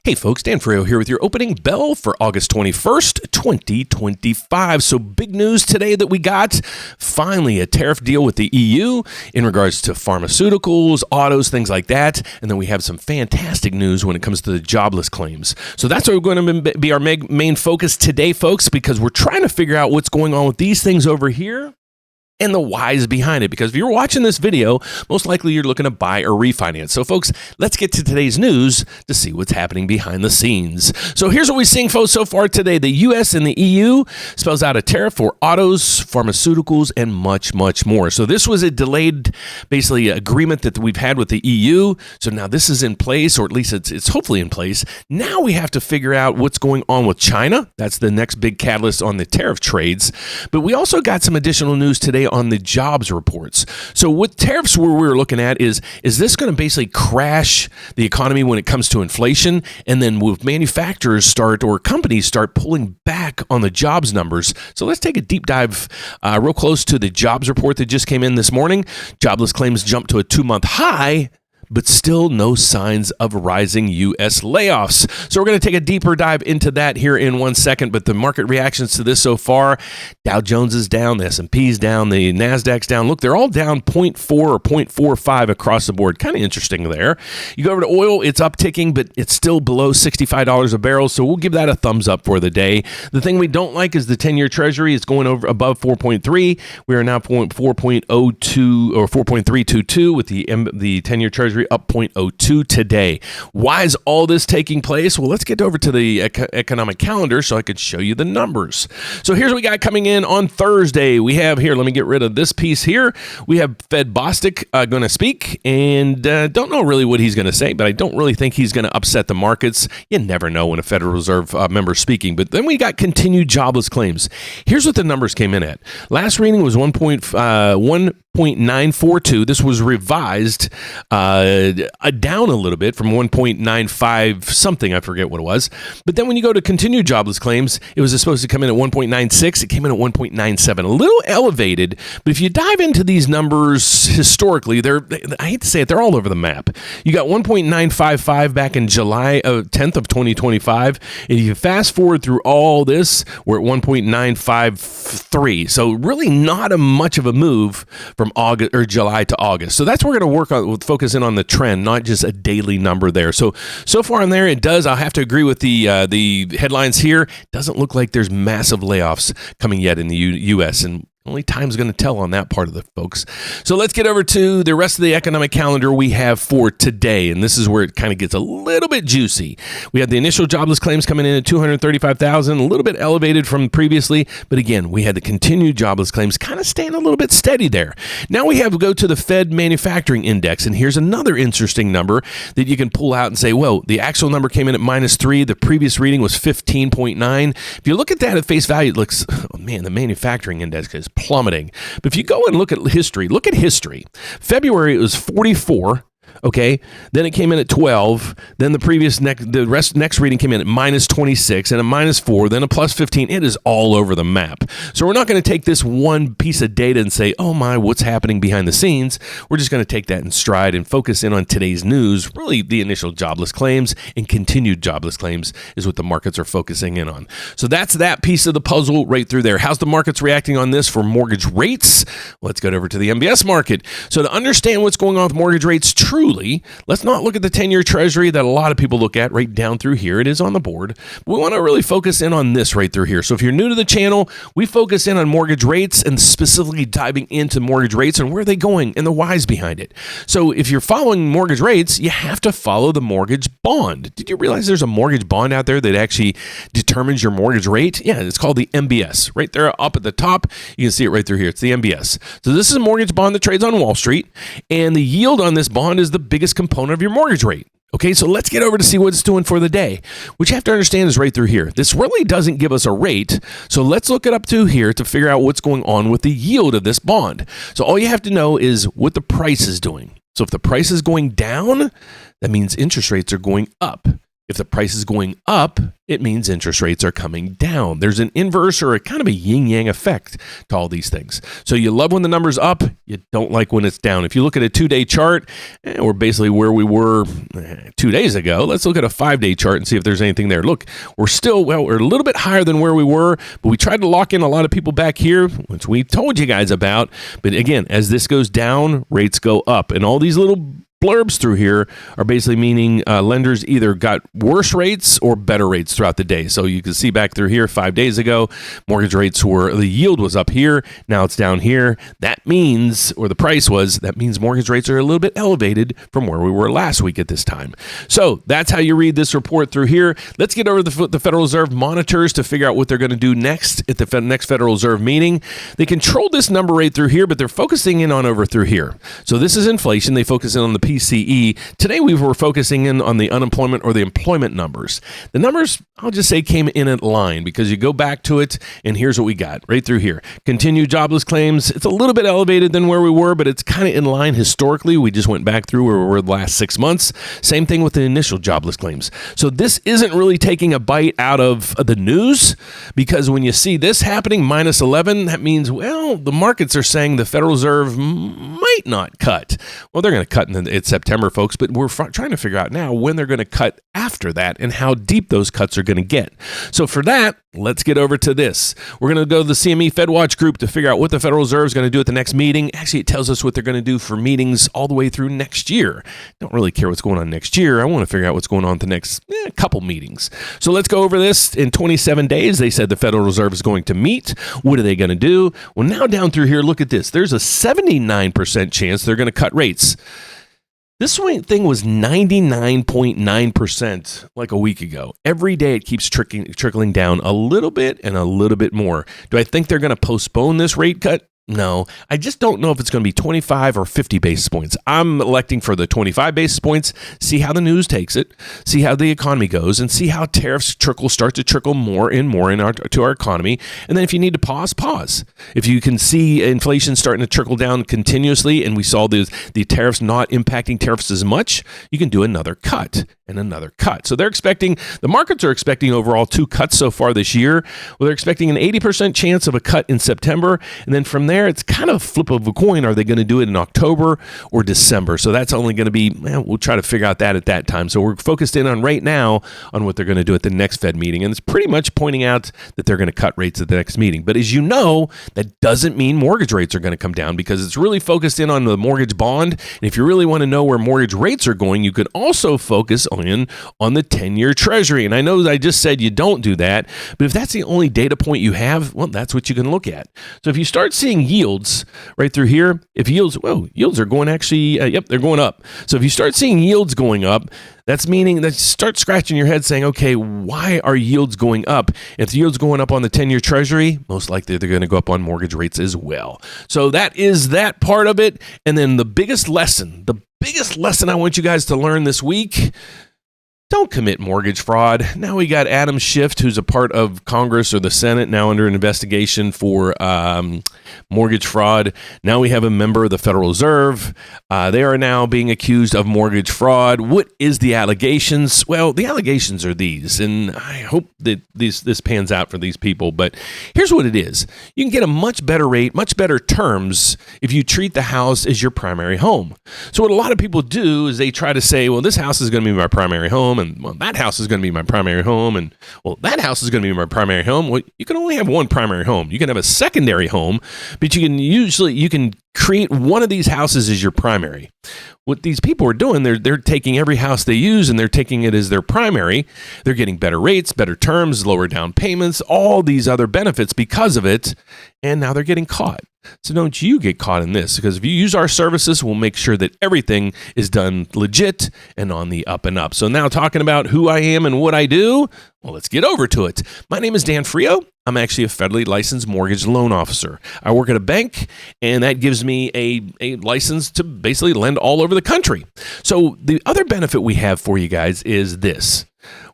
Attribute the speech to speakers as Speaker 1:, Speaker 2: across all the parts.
Speaker 1: Hey folks, Dan Frio here with your opening bell for August 21st, 2025. So big news today that we got. Finally, a tariff deal with the EU in regards to pharmaceuticals, autos, things like that. And then we have some fantastic news when it comes to the jobless claims. So that's what we're going to be our main focus today, folks, because we're trying to figure out what's going on with these things over here and the whys behind it. Because if you're watching this video, most likely you're looking to buy or refinance. So folks, let's get to today's news to see what's happening behind the scenes. So here's what we're seeing, folks, so far today. The US and the EU spells out a tariff for autos, pharmaceuticals, and much, much more. So this was a delayed, basically, agreement that we've had with the EU. So now this is in place, or at least it's hopefully in place. Now we have to figure out what's going on with China. That's the next big catalyst on the tariff trades. But we also got some additional news today on the jobs reports. So with tariffs, where we're looking at is this going to basically crash the economy when it comes to inflation? And then will manufacturers or companies start pulling back on the jobs numbers? So let's take a deep dive real close to the jobs report that just came in this morning. Jobless claims jumped to a 2-month high, but still no signs of rising U.S. layoffs. So we're going to take a deeper dive into that here in 1 second, but the market reactions to this so far, Dow Jones is down, the S&P's down, the NASDAQ's down. Look, they're all down 0.4 or 0.45 across the board. Kind of interesting there. You go over to oil, it's upticking, but it's still below $65 a barrel, so we'll give that a thumbs up for the day. The thing we don't like is the 10-year Treasury is going over above 4.3. We are now 4.02 or 4.322 with the 10-year Treasury up 0.02 today. Why is all this taking place? Well, let's get over to the economic calendar so I could show you the numbers. So here's what we got coming in on Thursday. We have here, let me get rid of this piece here. We have Fed Bostic going to speak, and don't know really what he's going to say, but I don't really think he's going to upset the markets. You never know when a Federal Reserve member is speaking. But then we got continued jobless claims. Here's what the numbers came in at. Last reading was 1.942. This was revised down a little bit from 1.95 something. I forget what it was. But then when you go to continued jobless claims, it was supposed to come in at 1.96. It came in at 1.97. A little elevated, but if you dive into these numbers historically, I hate to say it, they're all over the map. You got 1.955 back in July 10th of 2025. And if you fast forward through all this, we're at 1.953. So really not much of a move from August or July to August. So that's what we're going to work on, focus in on the trend, not just a daily number there. So far in there, it does. I'll have to agree with the headlines here. Doesn't look like there's massive layoffs coming yet in the U.S. and only time's going to tell on that part of the folks. So let's get over to the rest of the economic calendar we have for today. And this is where it kind of gets a little bit juicy. We had the initial jobless claims coming in at 235,000, a little bit elevated from previously. But again, we had the continued jobless claims kind of staying a little bit steady there. Now we have to go to the Fed Manufacturing Index. And here's another interesting number that you can pull out and say, well, the actual number came in at -3. The previous reading was 15.9. If you look at that at face value, it looks, oh man, the manufacturing index is plummeting. But if you go and look at history, February it was 44. Okay, then it came in at 12. Then the next reading came in at -26 and a -4, then a +15. It is all over the map. So we're not going to take this one piece of data and say, oh my, what's happening behind the scenes? We're just going to take that in stride and focus in on today's news. Really, the initial jobless claims and continued jobless claims is what the markets are focusing in on. So that's that piece of the puzzle right through there. How's the markets reacting on this for mortgage rates? Let's go over to the MBS market. So to understand what's going on with mortgage rates, truly, let's not look at the 10-year Treasury that a lot of people look at right down through here. It is on the board. But we want to really focus in on this right through here. So if you're new to the channel, we focus in on mortgage rates and specifically diving into mortgage rates and where are they going and the whys behind it. So if you're following mortgage rates, you have to follow the mortgage bond. Did you realize there's a mortgage bond out there that actually determines your mortgage rate? Yeah, it's called the MBS. Right there up at the top, you can see it right through here. It's the MBS. So this is a mortgage bond that trades on Wall Street, and the yield on this bond is the biggest component of your mortgage rate. Okay, so let's get over to see what it's doing for the day, which you have to understand is right through here. This really doesn't give us a rate, so let's look it up to here to figure out what's going on with the yield of this bond. So all you have to know is what the price is doing. So if the price is going down, that means interest rates are going up. If the price is going up, it means interest rates are coming down. There's an inverse or a kind of a yin-yang effect to all these things. So you love when the number's up, you don't like when it's down. If you look at a 2-day chart, we're basically where we were 2 days ago. Let's look at a 5-day chart and see if there's anything there. Look, we're a little bit higher than where we were, but we tried to lock in a lot of people back here, which we told you guys about. But again, as this goes down, rates go up. And all these little blurbs through here are basically meaning lenders either got worse rates or better rates throughout the day. So you can see back through here 5 days ago, mortgage rates the yield was up here. Now it's down here. That means mortgage rates are a little bit elevated from where we were last week at this time. So that's how you read this report through here. Let's get over to the Federal Reserve monitors to figure out what they're going to do next at the next Federal Reserve meeting. They control this number right through here, but they're focusing in on over through here. So this is inflation. They focus in on the PCE. Today we were focusing in on the unemployment or the employment numbers. The numbers, I'll just say, came in line because you go back to it and here's what we got right through here. Continued jobless claims. It's a little bit elevated than where we were, but it's kind of in line historically. We just went back through where we were the last 6 months. Same thing with the initial jobless claims. So this isn't really taking a bite out of the news because when you see this happening, minus 11, that means, well, the markets are saying the Federal Reserve might not cut. Well, they're going to cut it's September, folks, but we're trying to figure out now when they're going to cut after that and how deep those cuts are going to get. So for that, let's get over to this. We're going to go to the CME FedWatch group to figure out what the Federal Reserve is going to do at the next meeting. Actually, it tells us what they're going to do for meetings all the way through next year. Don't really care what's going on next year. I want to figure out what's going on the next couple meetings. So let's go over this. In 27 days, they said the Federal Reserve is going to meet. What are they going to do? Well, now down through here, look at this. There's a 79% chance they're going to cut rates. This thing was 99.9% like a week ago. Every day it keeps trickling down a little bit and a little bit more. Do I think they're going to postpone this rate cut? No, I just don't know if it's going to be 25 or 50 basis points. I'm electing for the 25 basis points, see how the news takes it, see how the economy goes, and see how tariffs start to trickle more and more to our economy. And then if you need to pause. If you can see inflation starting to trickle down continuously and we saw the tariffs not impacting tariffs as much, you can do another cut and another cut. So the markets are expecting overall 2 cuts so far this year. Well, they're expecting an 80% chance of a cut in September. And then from there, it's kind of a flip of a coin. Are they going to do it in October or December? So that's only going to be, we'll try to figure out that at that time. So we're focused in on right now on what they're going to do at the next Fed meeting. And it's pretty much pointing out that they're going to cut rates at the next meeting. But as you know, that doesn't mean mortgage rates are going to come down because it's really focused in on the mortgage bond. And if you really want to know where mortgage rates are going, you could also focus on the 10-year Treasury. And I know that I just said you don't do that, but if that's the only data point you have, well, that's what you can look at. So if you start seeing yields right through here, yields are going they're going up. So if you start seeing yields going up, that's meaning that you start scratching your head saying, okay, why are yields going up? If the yields going up on the 10-year Treasury, most likely they're going to go up on mortgage rates as well. So that is that part of it. And then the biggest lesson I want you guys to learn this week: don't commit mortgage fraud. Now we got Adam Schiff, who's a part of Congress or the Senate, now under an investigation for mortgage fraud. Now we have a member of the Federal Reserve. They are now being accused of mortgage fraud. What is the allegations? Well, the allegations are these, and I hope that this pans out for these people. But here's what it is. You can get a much better rate, much better terms if you treat the house as your primary home. So what a lot of people do is they try to say, well, this house is going to be my primary home, and well, that house is going to be my primary home, and well, that house is going to be my primary home. Well, you can only have one primary home. You can have a secondary home, but you can create one of these houses as your primary. What these people are doing, they're taking every house they use and they're taking it as their primary. They're getting better rates, better terms, lower down payments, all these other benefits because of it, and now they're getting caught. So don't you get caught in this, because if you use our services, we'll make sure that everything is done legit and on the up and up. So now talking about who I am and what I do, well, let's get over to it. My name is Dan Frio. I'm actually a federally licensed mortgage loan officer. I work at a bank, and that gives me a license to basically lend all over the country. So the other benefit we have for you guys is this.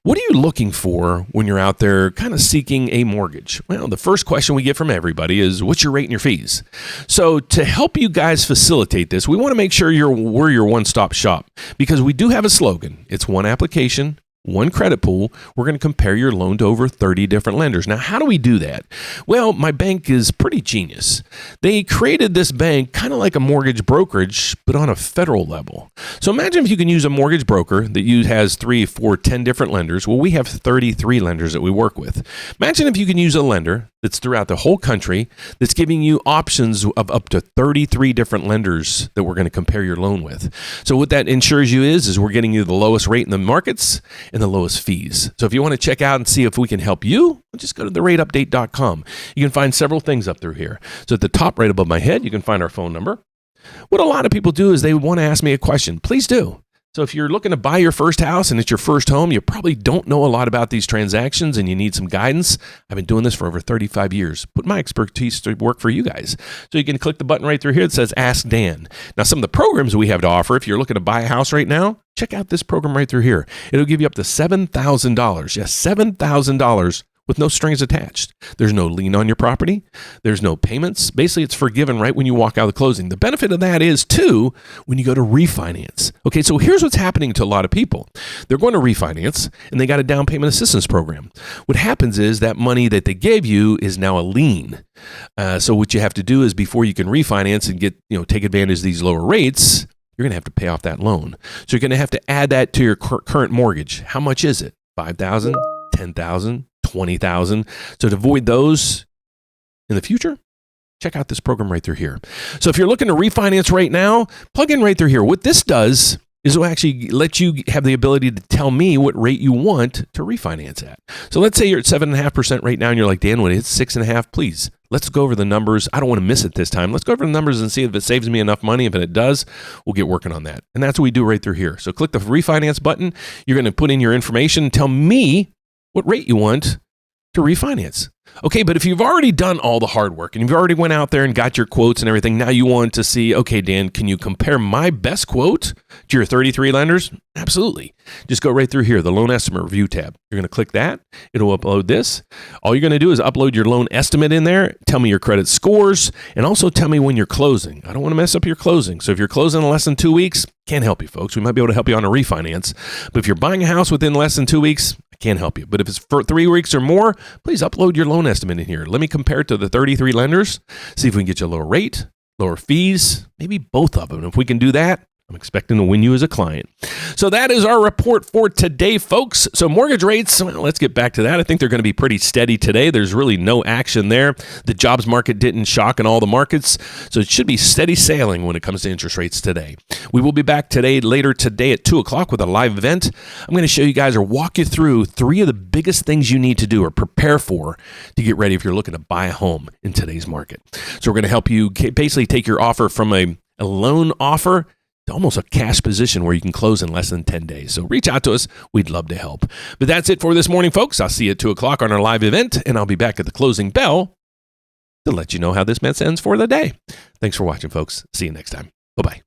Speaker 1: What are you looking for when you're out there kind of seeking a mortgage? Well, the first question we get from everybody is, what's your rate and your fees? So to help you guys facilitate this, we want to make sure we're your one-stop shop, because we do have a slogan. It's one application, one credit pool. We're going to compare your loan to over 30 different lenders. Now, how do we do that? Well, my bank is pretty genius. They created this bank kind of like a mortgage brokerage, but on a federal level. So imagine if you can use a mortgage broker that has 3, 4, 10 different lenders. Well, we have 33 lenders that we work with. Imagine if you can use a lender that's throughout the whole country that's giving you options of up to 33 different lenders that we're going to compare your loan with. So what that ensures you is we're getting you the lowest rate in the markets and the lowest fees. So if you want to check out and see if we can help you, just go to therateupdate.com. You can find several things up through here. So at the top right above my head, you can find our phone number. What a lot of people do is they want to ask me a question. Please do. So if you're looking to buy your first house and it's your first home, you probably don't know a lot about these transactions and you need some guidance. I've been doing this for over 35 years. Put my expertise to work for you guys. So you can click the button right through here that says Ask Dan. Now, some of the programs we have to offer, if you're looking to buy a house right now, check out this program right through here. It'll give you up to $7,000. Yes, $7,000 with no strings attached. There's no lien on your property. There's no payments. Basically, it's forgiven right when you walk out of the closing. The benefit of that is, too, when you go to refinance. Okay, so here's what's happening to a lot of people. They're going to refinance, and they got a down payment assistance program. What happens is that money that they gave you is now a lien. So what you have to do is before you can refinance and take advantage of these lower rates, you're going to have to pay off that loan. So you're going to have to add that to your current mortgage. How much is it? $5,000, $10,000, $20,000. So to avoid those in the future, check out this program right through here. So if you're looking to refinance right now, plug in right through here. What this does is it will actually let you have the ability to tell me what rate you want to refinance at. So let's say you're at 7.5% right now and you're like, Dan, when it's 6.5%, please, let's go over the numbers. I don't want to miss it this time. Let's go over the numbers and see if it saves me enough money. If it does, we'll get working on that. And that's what we do right through here. So click the refinance button. You're going to put in your information and tell me what rate you want to refinance. Okay, but if you've already done all the hard work and you've already went out there and got your quotes and everything, now you want to see, okay, Dan, can you compare my best quote to your 33 lenders? Absolutely. Just go right through here, the loan estimate review tab. You're going to click that. It'll upload this. All you're going to do is upload your loan estimate in there, tell me your credit scores, and also tell me when you're closing. I don't want to mess up your closing. So if you're closing in less than 2 weeks, can't help you, folks. We might be able to help you on a refinance. But if you're buying a house within less than 2 weeks, I can't help you. But if it's for 3 weeks or more, please upload your loan estimate in here. Let me compare it to the 33 lenders, see if we can get you a lower rate, lower fees, maybe both of them. If we can do that, I'm expecting to win you as a client. So that is our report for today, folks. So mortgage rates, well, let's get back to that. I think they're going to be pretty steady today. There's really no action there. The jobs market didn't shock in all the markets, so it should be steady sailing when it comes to interest rates today. We will be back later today at 2 o'clock with a live event. I'm going to show you guys or walk you through 3 of the biggest things you need to do or prepare for to get ready if you're looking to buy a home in today's market. So we're going to help you basically take your offer from a loan offer to almost a cash position where you can close in less than 10 days. So reach out to us. We'd love to help. But that's it for this morning, folks. I'll see you at 2 o'clock on our live event, and I'll be back at the closing bell to let you know how this mess ends for the day. Thanks for watching, folks. See you next time. Bye-bye.